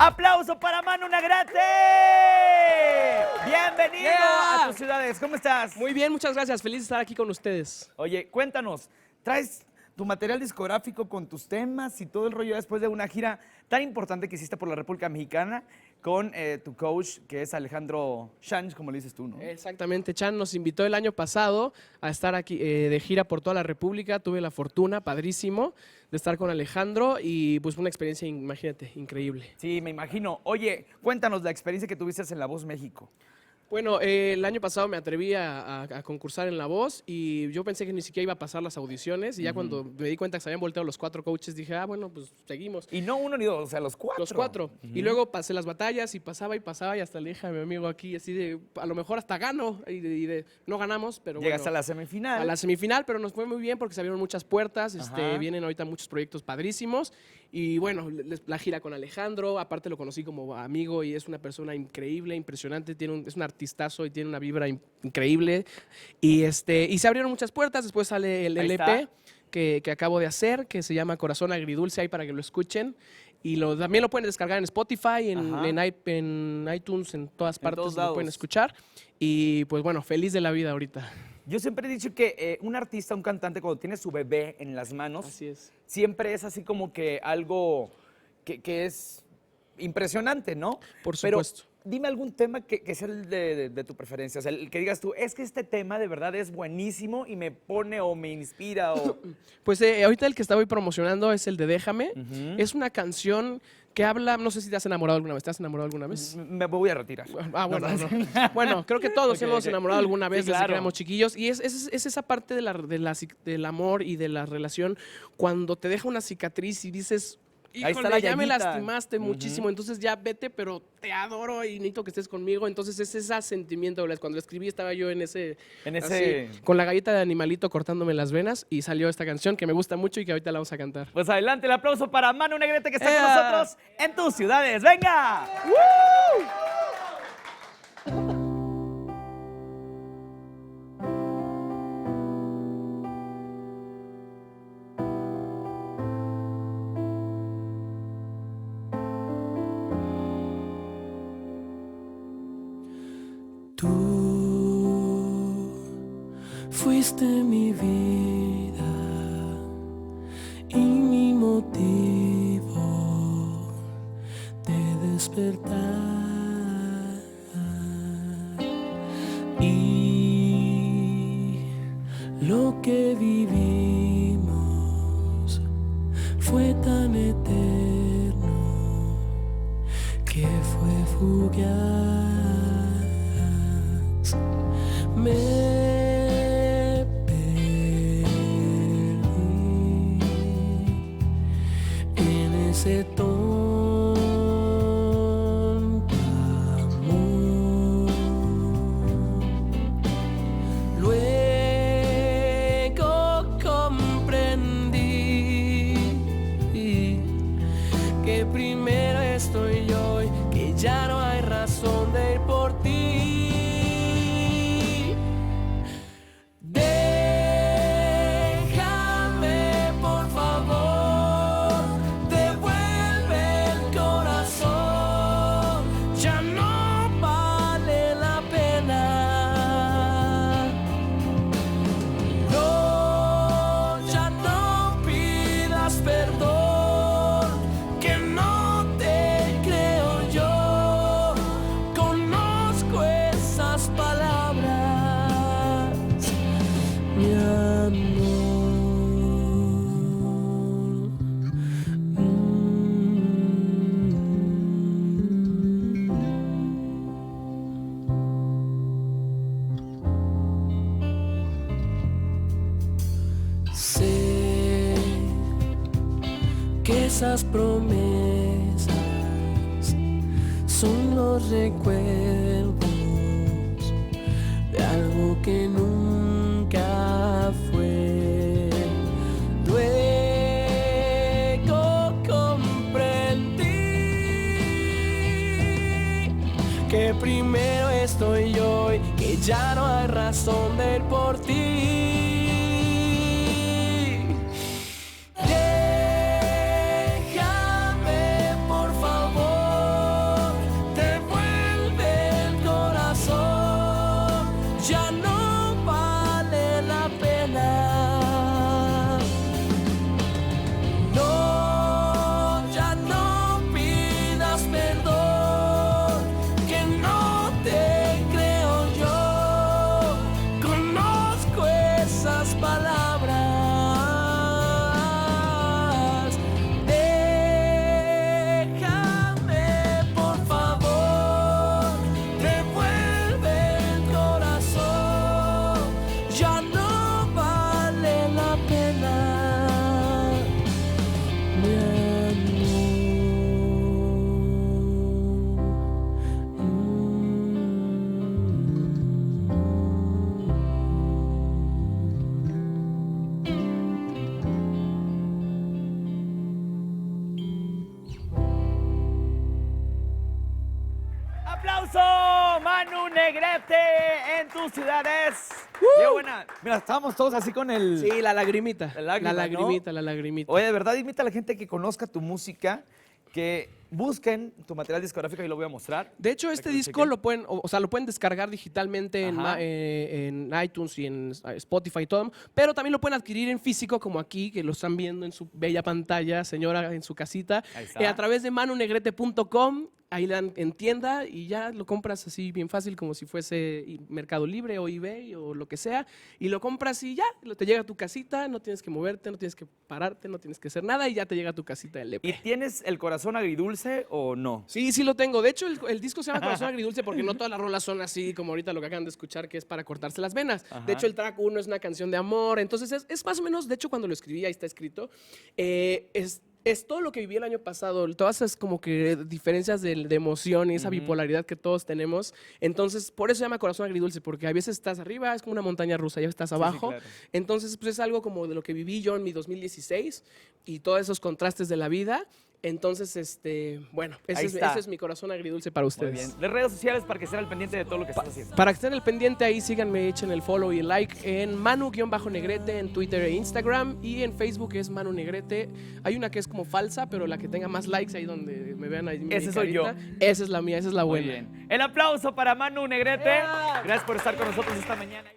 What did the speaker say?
¡Aplauso para Manu Negrete! ¡Bienvenido a tus ciudades! ¿Cómo estás? Muy bien, muchas gracias. Feliz de estar aquí con ustedes. Oye, cuéntanos, ¿traes tu material discográfico con tus temas y todo el rollo después de una gira tan importante que hiciste por la República Mexicana con tu coach, que es Alejandro Sanz, como le dices tú, ¿no? Exactamente, Chan nos invitó el año pasado a estar aquí de gira por toda la República. Tuve la fortuna, padrísimo, de estar con Alejandro y pues fue una experiencia, imagínate, increíble. Sí, me imagino. Oye, cuéntanos la experiencia que tuviste en La Voz México. Bueno, el año pasado me atreví a concursar en La Voz y yo pensé que ni siquiera iba a pasar las audiciones y ya cuando me di cuenta que se habían volteado los 4 coaches dije, bueno, pues seguimos. Y no uno ni dos, o sea, los 4. Los 4. Y luego pasé las batallas y pasaba y hasta le dije a mi amigo aquí, así de, a lo mejor hasta gano. No ganamos, pero Llegas bueno, a la semifinal. a la semifinal, pero nos fue muy bien porque se abrieron muchas puertas. Ajá. Vienen ahorita muchos proyectos padrísimos. Y bueno, la gira con Alejandro, aparte lo conocí como amigo y es una persona increíble, impresionante. Es un artistazo y tiene una vibra increíble. Y se abrieron muchas puertas. Después sale el Ahí LP está. que acabo de hacer, que se llama Corazón Agridulce, ahí para que lo escuchen. Y también lo pueden descargar en Spotify, Ajá. en iTunes, en todas partes todos lo pueden lados. escuchar. Y pues bueno, feliz de la vida ahorita. Yo siempre he dicho que un artista, un cantante, cuando tiene su bebé en las manos, Así es. siempre es así como que algo que es impresionante, ¿no? Por Pero supuesto. dime algún tema que sea el de tu preferencia, o sea, el que digas tú, es que este tema de verdad es buenísimo y me pone o me inspira o... Pues ahorita el que estaba promocionando es el de Déjame. Ujú. Es una canción que habla, no sé si te has enamorado alguna vez. ¿Te has enamorado alguna vez? Me voy a retirar. Bueno, No, no. Bueno, creo que todos Ok, hemos ok. enamorado alguna vez Sí, desde claro. que éramos chiquillos. Y es esa parte del amor y de la relación cuando te deja una cicatriz y dices, Ahí está híjole, la ya me llaguita. lastimaste muchísimo, entonces ya vete, pero te adoro y necesito que estés conmigo. Entonces es ese sentimiento, ¿verdad? Cuando lo escribí estaba yo en ese... En con la galleta de animalito cortándome las venas y salió esta canción que me gusta mucho y que ahorita la vamos a cantar. Pues adelante, el aplauso para Manu Negrete que está con ¡Ea! nosotros en tus ciudades. ¡Venga! Tú fuiste mi vida y mi motivo de despertar. Y lo que vivimos fue tan eterno que fue fugaz. Me perdí en ese tonto amor. Luego comprendí que primero estoy yo y que ya no hay razón de ir por ti. Déjame, por favor, devuelve el corazón, ya no vale la pena. No, ya no pidas perdón, que no te creo yo. Conozco esas palabras, mi amor. Sé que esas promesas son los recuerdos de algo que nunca fue. Luego comprendí que primero estoy yo y que ya no hay razón de ir por ti. Déjame, por favor, Negrete en tus ciudades. Qué buena. Mira, estábamos todos así con el... Sí, la lagrimita. La lágrima, la ¿no? lagrimita, la lagrimita. Oye, de verdad, invita a la gente que conozca tu música, que busquen tu material discográfico y lo voy a mostrar. De hecho, para este que lo disco chequen. lo pueden, o sea, lo pueden descargar digitalmente Ajá. en iTunes y en Spotify y todo, pero también lo pueden adquirir en físico, como aquí, que lo están viendo en su bella pantalla, señora, en su casita, Ahí está. a través de manunegrete.com. Ahí le dan en tienda y ya lo compras así bien fácil, como si fuese Mercado Libre o eBay o lo que sea. Y lo compras y ya, te llega a tu casita, no tienes que moverte, no tienes que pararte, no tienes que hacer nada y ya te llega a tu casita el EP. ¿Y tienes el corazón agridulce o no? Sí, sí lo tengo. De hecho, el disco se llama Corazón Agridulce porque no todas las rolas son así como ahorita lo que acaban de escuchar, que es para cortarse las venas. Ajá. De hecho, el track 1 es una canción de amor. Entonces, es más o menos, de hecho, cuando lo escribí, ahí está escrito, es todo lo que viví el año pasado, todas esas como que diferencias de emoción y esa bipolaridad que todos tenemos. Entonces, por eso se llama Corazón Agridulce, porque a veces estás arriba, es como una montaña rusa, ya estás abajo. claro. Entonces, pues es algo como de lo que viví yo en mi 2016 y todos esos contrastes de la vida. Entonces, bueno, Ahí está. ese es mi Corazón Agridulce para Muy ustedes. bien. Las redes sociales para que estén al pendiente de todo lo que estás haciendo. Para que estén al pendiente ahí, síganme, echen el follow y el like en Manu-Negrete en Twitter e Instagram, y en Facebook es Manu Negrete. Hay una que es como falsa, pero la que tenga más likes ahí donde me vean ahí. mi Ese soy yo. carita, esa es la mía, esa es la Muy buena. bien. El aplauso para Manu Negrete. Gracias por estar con nosotros esta mañana.